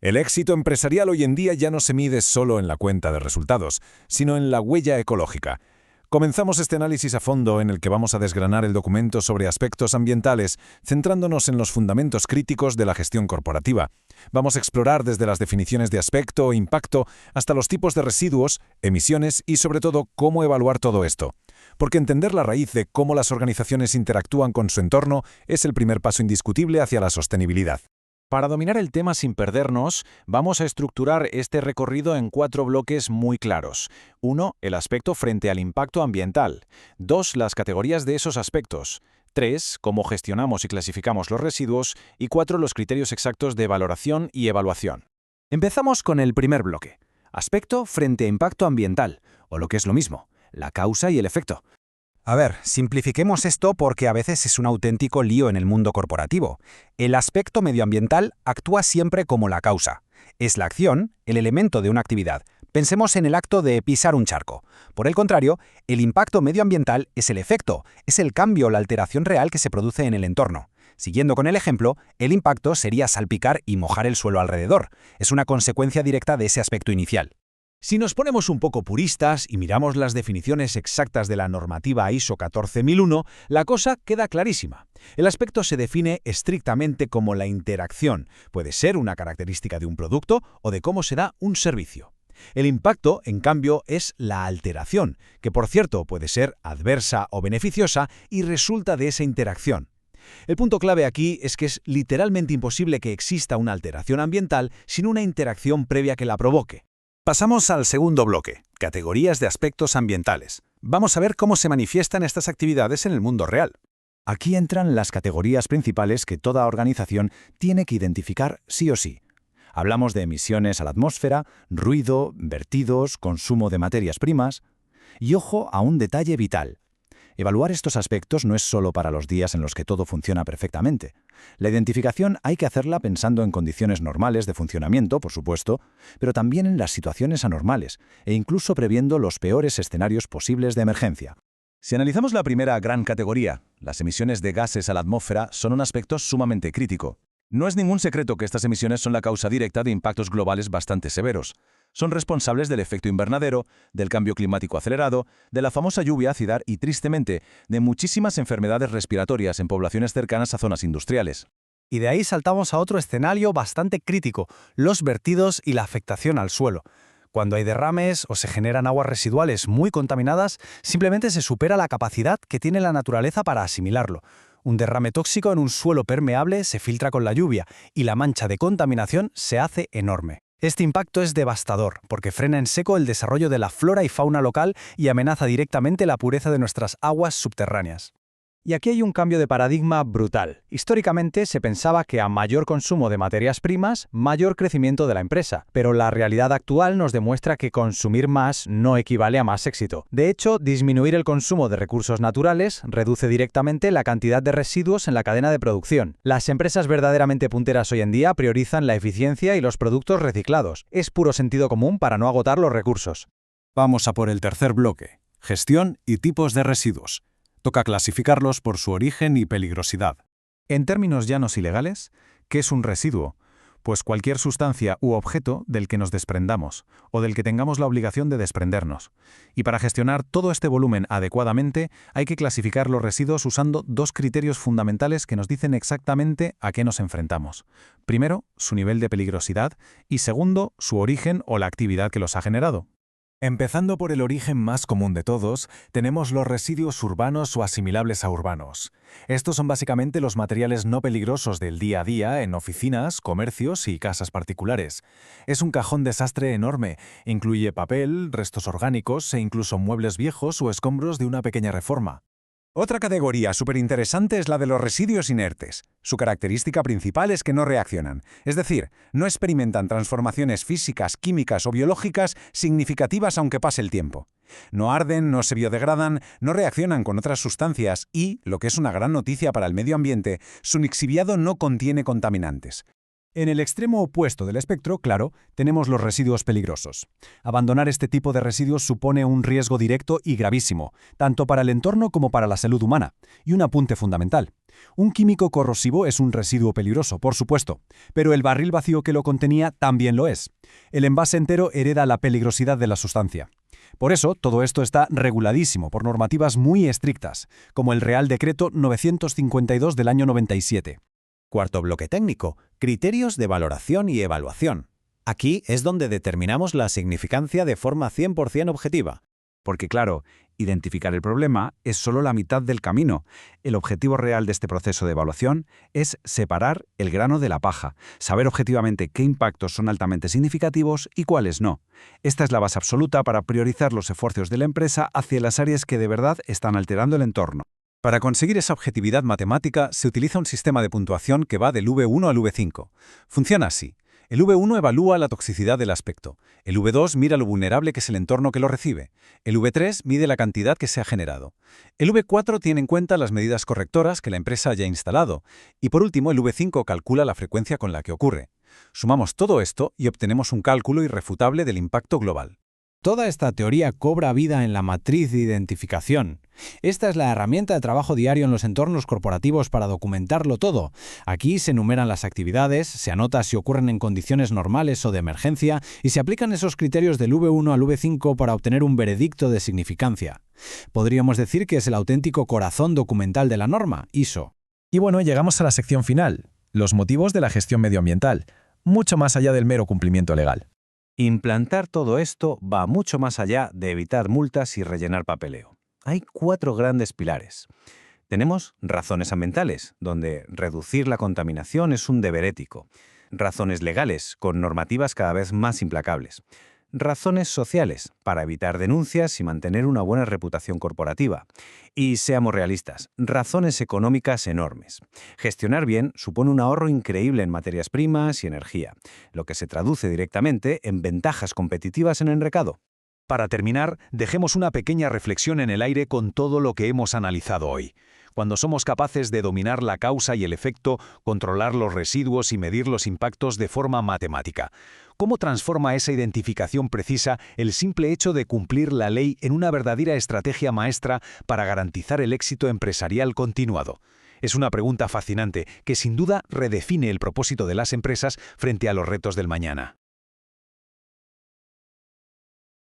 El éxito empresarial hoy en día ya no se mide solo en la cuenta de resultados, sino en la huella ecológica. Comenzamos este análisis a fondo en el que vamos a desgranar el documento sobre aspectos ambientales, centrándonos en los fundamentos críticos de la gestión corporativa. Vamos a explorar desde las definiciones de aspecto o impacto hasta los tipos de residuos, emisiones y sobre todo cómo evaluar todo esto. Porque entender la raíz de cómo las organizaciones interactúan con su entorno es el primer paso indiscutible hacia la sostenibilidad. Para dominar el tema sin perdernos, vamos a estructurar este recorrido en 4 bloques muy claros. 1. El aspecto frente al impacto ambiental. 2. Las categorías de esos aspectos. 3. Cómo gestionamos y clasificamos los residuos. Y 4. Los criterios exactos de valoración y evaluación. Empezamos con el primer bloque. Aspecto frente a impacto ambiental, o lo que es lo mismo, la causa y el efecto. A ver, simplifiquemos esto porque a veces es un auténtico lío en el mundo corporativo. El aspecto medioambiental actúa siempre como la causa. Es la acción, el elemento de una actividad. Pensemos en el acto de pisar un charco. Por el contrario, el impacto medioambiental es el efecto, es el cambio o la alteración real que se produce en el entorno. Siguiendo con el ejemplo, el impacto sería salpicar y mojar el suelo alrededor. Es una consecuencia directa de ese aspecto inicial. Si nos ponemos un poco puristas y miramos las definiciones exactas de la normativa ISO 14001, la cosa queda clarísima. El aspecto se define estrictamente como la interacción. Puede ser una característica de un producto o de cómo se da un servicio. El impacto, en cambio, es la alteración, que por cierto puede ser adversa o beneficiosa y resulta de esa interacción. El punto clave aquí es que es literalmente imposible que exista una alteración ambiental sin una interacción previa que la provoque. Pasamos al segundo bloque, categorías de aspectos ambientales. Vamos a ver cómo se manifiestan estas actividades en el mundo real. Aquí entran las categorías principales que toda organización tiene que identificar sí o sí. Hablamos de emisiones a la atmósfera, ruido, vertidos, consumo de materias primas. Y ojo a un detalle vital. Evaluar estos aspectos no es solo para los días en los que todo funciona perfectamente. La identificación hay que hacerla pensando en condiciones normales de funcionamiento, por supuesto, pero también en las situaciones anormales e incluso previendo los peores escenarios posibles de emergencia. Si analizamos la primera gran categoría, las emisiones de gases a la atmósfera son un aspecto sumamente crítico. No es ningún secreto que estas emisiones son la causa directa de impactos globales bastante severos. Son responsables del efecto invernadero, del cambio climático acelerado, de la famosa lluvia ácida y, tristemente, de muchísimas enfermedades respiratorias en poblaciones cercanas a zonas industriales. Y de ahí saltamos a otro escenario bastante crítico, los vertidos y la afectación al suelo. Cuando hay derrames o se generan aguas residuales muy contaminadas, simplemente se supera la capacidad que tiene la naturaleza para asimilarlo. Un derrame tóxico en un suelo permeable se filtra con la lluvia y la mancha de contaminación se hace enorme. Este impacto es devastador porque frena en seco el desarrollo de la flora y fauna local y amenaza directamente la pureza de nuestras aguas subterráneas. Y aquí hay un cambio de paradigma brutal. Históricamente se pensaba que a mayor consumo de materias primas, mayor crecimiento de la empresa, pero la realidad actual nos demuestra que consumir más no equivale a más éxito. De hecho, disminuir el consumo de recursos naturales reduce directamente la cantidad de residuos en la cadena de producción. Las empresas verdaderamente punteras hoy en día priorizan la eficiencia y los productos reciclados. Es puro sentido común para no agotar los recursos. Vamos a por el tercer bloque, gestión y tipos de residuos. Toca clasificarlos por su origen y peligrosidad. En términos llanos y legales, ¿qué es un residuo? Pues cualquier sustancia u objeto del que nos desprendamos, o del que tengamos la obligación de desprendernos. Y para gestionar todo este volumen adecuadamente, hay que clasificar los residuos usando 2 criterios fundamentales que nos dicen exactamente a qué nos enfrentamos. Primero, su nivel de peligrosidad, y segundo, su origen o la actividad que los ha generado. Empezando por el origen más común de todos, tenemos los residuos urbanos o asimilables a urbanos. Estos son básicamente los materiales no peligrosos del día a día en oficinas, comercios y casas particulares. Es un cajón desastre enorme, incluye papel, restos orgánicos e incluso muebles viejos o escombros de una pequeña reforma. Otra categoría súper interesante es la de los residuos inertes. Su característica principal es que no reaccionan, es decir, no experimentan transformaciones físicas, químicas o biológicas significativas aunque pase el tiempo. No arden, no se biodegradan, no reaccionan con otras sustancias y, lo que es una gran noticia para el medio ambiente, su lixiviado no contiene contaminantes. En el extremo opuesto del espectro, claro, tenemos los residuos peligrosos. Abandonar este tipo de residuos supone un riesgo directo y gravísimo, tanto para el entorno como para la salud humana. Y un apunte fundamental. Un químico corrosivo es un residuo peligroso, por supuesto, pero el barril vacío que lo contenía también lo es. El envase entero hereda la peligrosidad de la sustancia. Por eso, todo esto está reguladísimo por normativas muy estrictas, como el Real Decreto 952 del año 97. Cuarto bloque técnico, criterios de valoración y evaluación. Aquí es donde determinamos la significancia de forma 100% objetiva. Porque claro, identificar el problema es solo la mitad del camino. El objetivo real de este proceso de evaluación es separar el grano de la paja, saber objetivamente qué impactos son altamente significativos y cuáles no. Esta es la base absoluta para priorizar los esfuerzos de la empresa hacia las áreas que de verdad están alterando el entorno. Para conseguir esa objetividad matemática se utiliza un sistema de puntuación que va del V1 al V5. Funciona así. El V1 evalúa la toxicidad del aspecto. El V2 mira lo vulnerable que es el entorno que lo recibe. El V3 mide la cantidad que se ha generado. El V4 tiene en cuenta las medidas correctoras que la empresa haya instalado. Y por último, el V5 calcula la frecuencia con la que ocurre. Sumamos todo esto y obtenemos un cálculo irrefutable del impacto global. Toda esta teoría cobra vida en la matriz de identificación. Esta es la herramienta de trabajo diario en los entornos corporativos para documentarlo todo. Aquí se enumeran las actividades, se anota si ocurren en condiciones normales o de emergencia y se aplican esos criterios del V1 al V5 para obtener un veredicto de significancia. Podríamos decir que es el auténtico corazón documental de la norma, ISO. Y bueno, llegamos a la sección final, los motivos de la gestión medioambiental, mucho más allá del mero cumplimiento legal. Implantar todo esto va mucho más allá de evitar multas y rellenar papeleo. Hay 4 grandes pilares. Tenemos razones ambientales, donde reducir la contaminación es un deber ético. Razones legales, con normativas cada vez más implacables. Razones sociales, para evitar denuncias y mantener una buena reputación corporativa. Y seamos realistas, razones económicas enormes. Gestionar bien supone un ahorro increíble en materias primas y energía, lo que se traduce directamente en ventajas competitivas en el mercado. Para terminar, dejemos una pequeña reflexión en el aire con todo lo que hemos analizado hoy. Cuando somos capaces de dominar la causa y el efecto, controlar los residuos y medir los impactos de forma matemática, ¿cómo transforma esa identificación precisa el simple hecho de cumplir la ley en una verdadera estrategia maestra para garantizar el éxito empresarial continuado? Es una pregunta fascinante que sin duda redefine el propósito de las empresas frente a los retos del mañana.